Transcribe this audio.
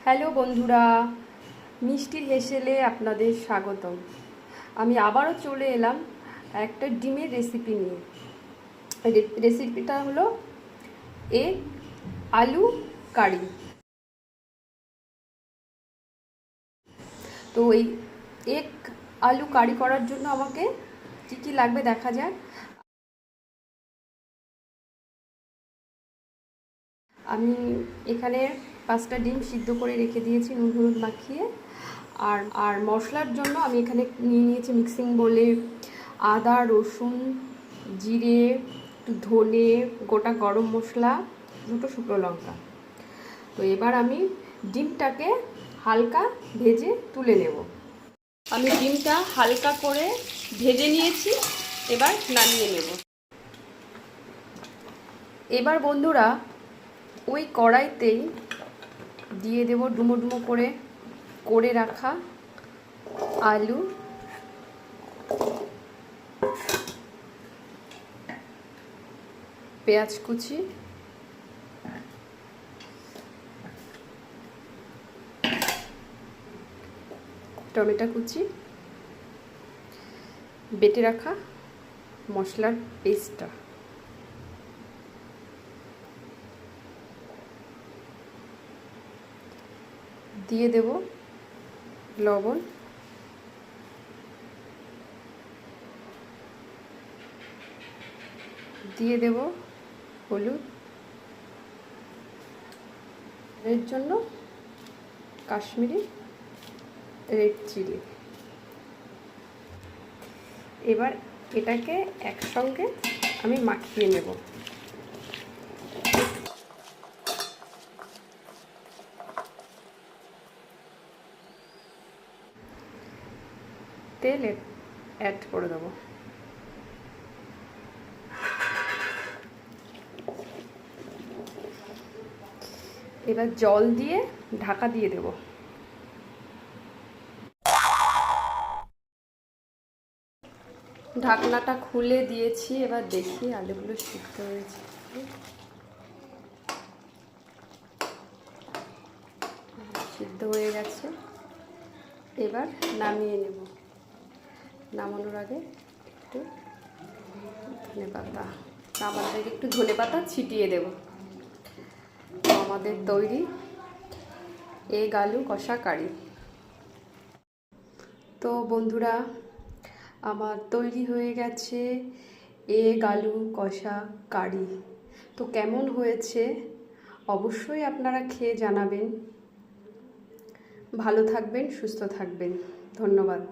Hello বন্ধুরা, মিষ্টির হেসেলে আপনাদের স্বাগতম। আমি আবারও চলে এলাম একটা ডিমের রেসিপি নিয়ে। রেসিপিটা হলো এগ আলু কারি। তো এই এগ আলু কারি করার জন্য আমাকে কী কী লাগবে দেখা যাক। আমি এখানে 5টা ডিম সিদ্ধ করে রেখে দিয়েছি নুন হলুদ মাখিয়ে। আর মশলার জন্য আমি এখানে নিয়ে নিয়েছি মিক্সিং বোলে আদা, রসুন, জিরে, একটু ধনে, গোটা গরম মশলা, 2টো শুকনো লঙ্কা। তো এবার আমি ডিমটাকে হালকা ভেজে তুলে নেব। আমি ডিমটা হালকা করে ভেজে নিয়েছি, এবার নামিয়ে নেব। এবার বন্ধুরা ওই কড়াইতেই দিয়ে দেব ডুমো ডুমো করে রাখা আলু, পেঁয়াজ কুচি, টমেটো কুচি, বেটে রাখা মশলার পেস্টটা, দিয়ে দেব লবণ, দিয়ে দেব হলুদ, এর জন্য কাশ্মীরি রেড চিলি। এবার এটাকে একসঙ্গে আমি মাখিয়ে নেব। তেল অ্যাড করে দেবো। এবার জল দিয়ে ঢাকা দিয়ে দেব। ঢাকনাটা খুলে দিয়েছি, এবার দেখি আলুগুলো সিদ্ধ হয়েছে। সিদ্ধ হয়ে গেছে, এবার নামিয়ে নেব। নামানোর আগে একটু ধনেপাতা, নামানোর আগে একটু ধনেপাতা ছিটিয়ে দেব। আমাদের তৈরি এগ আলু কষা কারি। তো বন্ধুরা, আমার তৈরি হয়ে গেছে এগ আলু কষা কারি। তো কেমন হয়েছে অবশ্যই আপনারা খেয়ে জানাবেন। ভালো থাকবেন, সুস্থ থাকবেন। ধন্যবাদ।